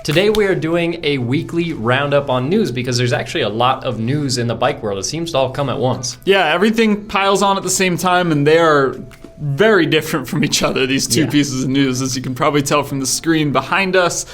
Today we are doing a weekly roundup on news because there's actually a lot of news in the bike world. It seems to all come at once. Yeah, everything piles on at the same time, and they are very different from each other, these two pieces of news, as you can probably tell from the screen behind us.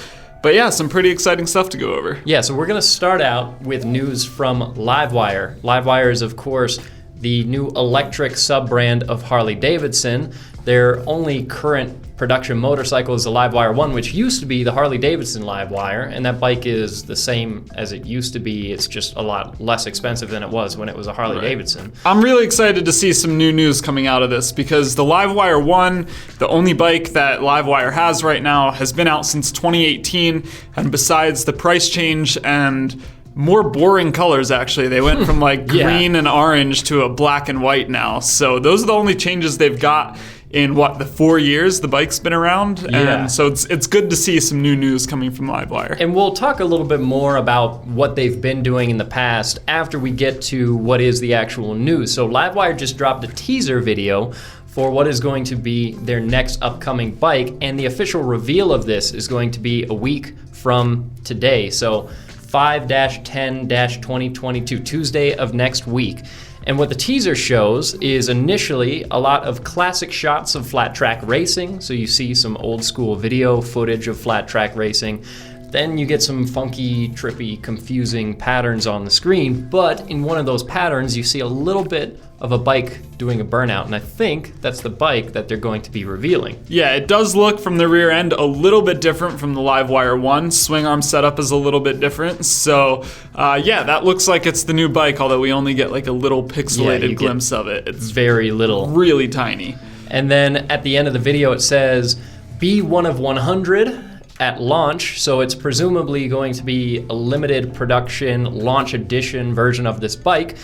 But yeah, some pretty exciting stuff to go over. Yeah, so we're going to start out with news from LiveWire. LiveWire is, of course, the new electric sub-brand of Harley-Davidson. Their only current production motorcycle is the LiveWire 1, which used to be the Harley-Davidson LiveWire, and that bike is the same as it used to be. It's just a lot less expensive than it was when it was a Harley-Davidson. Right. I'm really excited to see some new news coming out of this because the LiveWire 1, the only bike that LiveWire has right now, has been out since 2018, and besides the price change and more boring colors, actually. They went from like green and orange to a black and white now. So those are the only changes they've got in the 4 years the bike's been around. Yeah. And so it's good to see some new news coming from LiveWire. And we'll talk a little bit more about what they've been doing in the past after we get to what is the actual news. So LiveWire just dropped a teaser video for what is going to be their next upcoming bike, and the official reveal of this is going to be a week from today. So 5-10-2022, Tuesday of next week. And what the teaser shows is initially a lot of classic shots of flat track racing. So you see some old school video footage of flat track racing. Then you get some funky, trippy, confusing patterns on the screen. But in one of those patterns, you see a little bit of a bike doing a burnout. And I think that's the bike that they're going to be revealing. Yeah, it does look from the rear end a little bit different from the LiveWire 1. Swing arm setup is a little bit different. So yeah, that looks like it's the new bike, although we only get like a little pixelated glimpse of it. It's very little. Really tiny. And then at the end of the video, it says, be one of 100 at launch. So it's presumably going to be a limited production launch edition version of this bike.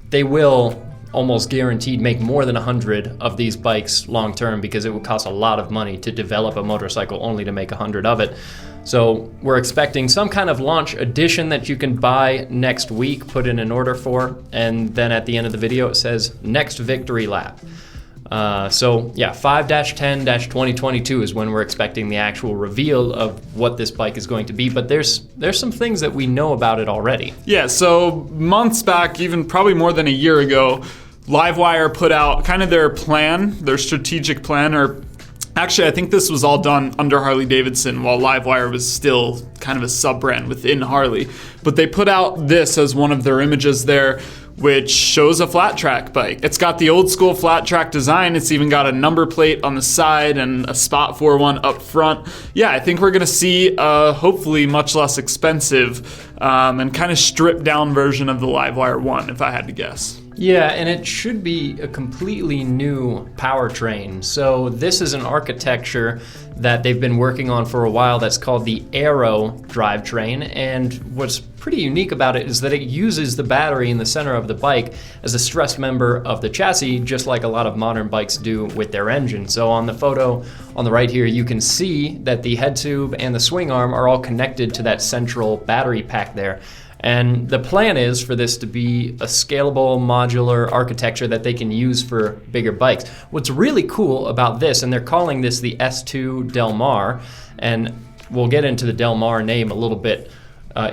They will almost guaranteed make more than 100 of these bikes long term because it would cost a lot of money to develop a motorcycle only to make 100 of it. So we're expecting some kind of launch edition that you can buy next week, put in an order for, and then at the end of the video it says next victory lap. So yeah, 5-10-2022 is when we're expecting the actual reveal of what this bike is going to be, but there's some things that we know about it already. Yeah, so months back, even probably more than a year ago, LiveWire put out kind of their plan, their strategic plan, or actually I think this was all done under Harley-Davidson while LiveWire was still kind of a sub-brand within Harley. But they put out this as one of their images there, which shows a flat track bike. It's got the old school flat track design. It's even got a number plate on the side and a spot for one up front. Yeah, I think we're gonna see a hopefully much less expensive and kind of stripped down version of the LiveWire 1, if I had to guess. Yeah, and it should be a completely new powertrain. So this is an architecture that they've been working on for a while that's called the Aero drivetrain, and what's pretty unique about it is that it uses the battery in the center of the bike as a stress member of the chassis, just like a lot of modern bikes do with their engine. So on the photo on the right here, you can see that the head tube and the swing arm are all connected to that central battery pack there. And the plan is for this to be a scalable, modular architecture that they can use for bigger bikes. What's really cool about this, and they're calling this the S2 Del Mar, and we'll get into the Del Mar name a little bit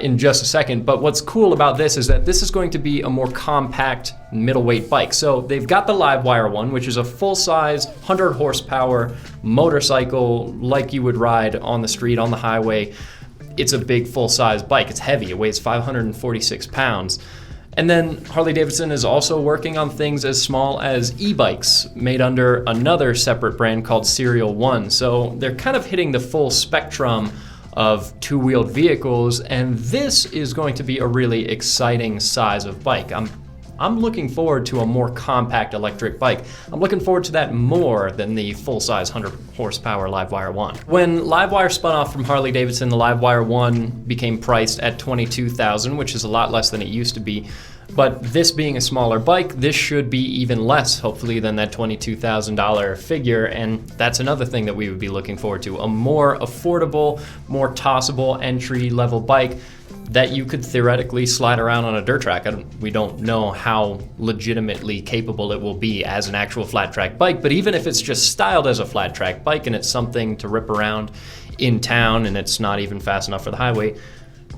in just a second, but what's cool about this is that this is going to be a more compact middleweight bike. So they've got the LiveWire 1, which is a full-size 100 horsepower motorcycle like you would ride on the street, on the highway. It's a big full-size bike. It's heavy. It weighs 546 pounds. And then Harley-Davidson is also working on things as small as e-bikes made under another separate brand called Serial One. So they're kind of hitting the full spectrum of two-wheeled vehicles, and this is going to be a really exciting size of bike. I'm looking forward to a more compact electric bike. I'm looking forward to that more than the full-size 100 horsepower LiveWire 1. When LiveWire spun off from Harley-Davidson, the LiveWire 1 became priced at $22,000, which is a lot less than it used to be. But this being a smaller bike, this should be even less, hopefully, than that $22,000 figure. And that's another thing that we would be looking forward to, a more affordable, more tossable entry-level bike. that you could theoretically slide around on a dirt track. We don't know how legitimately capable it will be as an actual flat track bike, but even if it's just styled as a flat track bike and it's something to rip around in town and it's not even fast enough for the highway,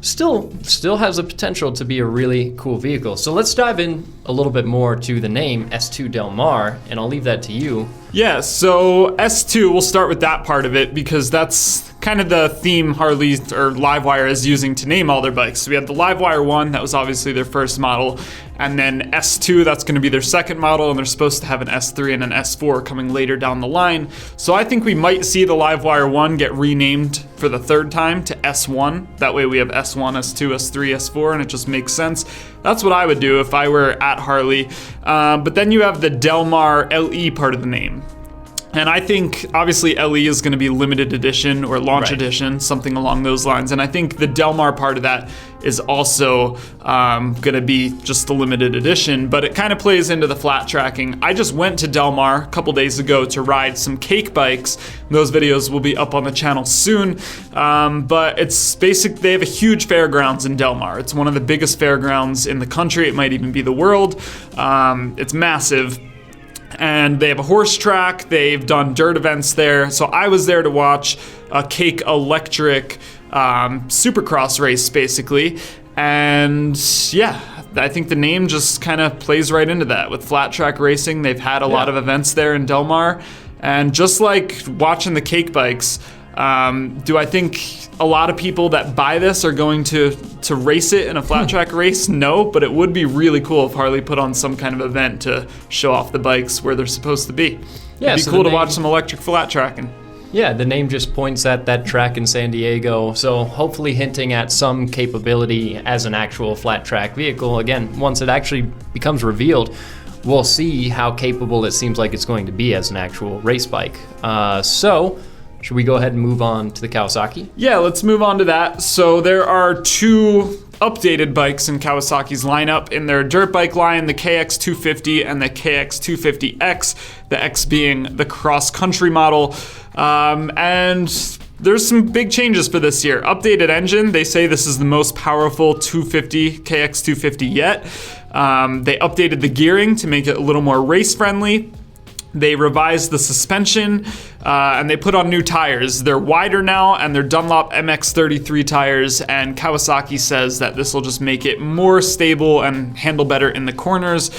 still has the potential to be a really cool vehicle. So let's dive in a little bit more to the name S2 Del Mar, and I'll leave that to you. Yeah, so S2, we'll start with that part of it because that's kind of the theme Harley or LiveWire is using to name all their bikes. So we had the LiveWire 1, that was obviously their first model, and then S2, that's going to be their second model, and they're supposed to have an S3 and an S4 coming later down the line. So I think we might see the LiveWire 1 get renamed for the third time to S1. That way we have S1, S2, S3, S4, and it just makes sense. That's what I would do if I were at Harley. But then you have the Del Mar LE part of the name. And I think, obviously, LE is going to be limited edition or launch edition, something along those lines. And I think the Del Mar part of that is also going to be just the limited edition, but it kind of plays into the flat tracking. I just went to Del Mar a couple days ago to ride some cake bikes. Those videos will be up on the channel soon, but it's basic. They have a huge fairgrounds in Del Mar. It's one of the biggest fairgrounds in the country. It might even be the world. It's massive. And they have a horse track. They've done dirt events there. So I was there to watch a cake electric supercross race, basically. And yeah, I think the name just kind of plays right into that. With flat track racing, they've had a lot of events there in Del Mar. And just like watching the cake bikes, do I think a lot of people that buy this are going to race it in a flat track race? No, but it would be really cool if Harley put on some kind of event to show off the bikes where they're supposed to be. Yeah, It'd be cool to watch some electric flat tracking. Yeah, the name just points at that track in San Diego, so hopefully hinting at some capability as an actual flat track vehicle. Again, once it actually becomes revealed, we'll see how capable it seems like it's going to be as an actual race bike. So should we go ahead and move on to the Kawasaki? Yeah, let's move on to that. So there are two updated bikes in Kawasaki's lineup in their dirt bike line, the KX250 and the KX250X, the X being the cross-country model. And there's some big changes for this year. Updated engine, they say this is the most powerful 250 KX250 yet. They updated the gearing to make it a little more race-friendly. They revised the suspension, and they put on new tires. They're wider now, and they're Dunlop MX33 tires, and Kawasaki says that this will just make it more stable and handle better in the corners.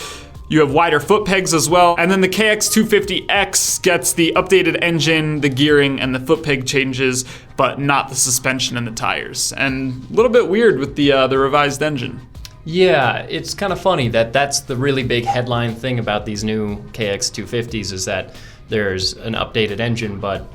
You have wider foot pegs as well. And then the KX250X gets the updated engine, the gearing, and the foot peg changes, but not the suspension and the tires. And a little bit weird with the revised engine. Yeah, it's kind of funny that that's the really big headline thing about these new KX250s is that there's an updated engine, but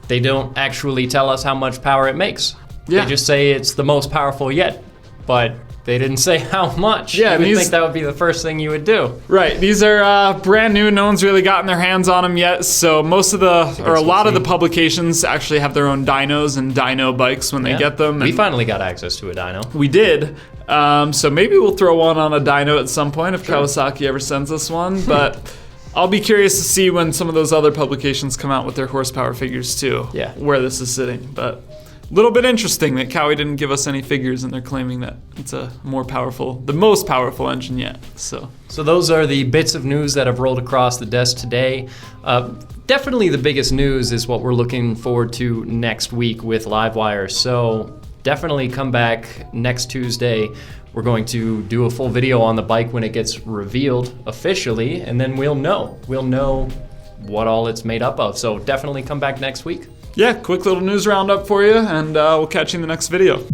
they don't actually tell us how much power it makes. Yeah. They just say it's the most powerful yet, but they didn't say how much. Yeah, you would think that would be the first thing you would do. Right, these are brand new. No one's really gotten their hands on them yet, so most of a lot of the publications actually have their own dynos and dyno bikes when they get them. We finally got access to a dyno. We did. So maybe we'll throw one on a dyno at some point if Kawasaki ever sends us one, but I'll be curious to see when some of those other publications come out with their horsepower figures too, where this is sitting. But a little bit interesting that Kawi didn't give us any figures and they're claiming that it's the most powerful engine yet. So those are the bits of news that have rolled across the desk today. Definitely the biggest news is what we're looking forward to next week with LiveWire. So definitely come back next Tuesday. We're going to do a full video on the bike when it gets revealed officially, and then we'll know what all it's made up of. So definitely come back next week. Yeah, quick little news roundup for you, and we'll catch you in the next video.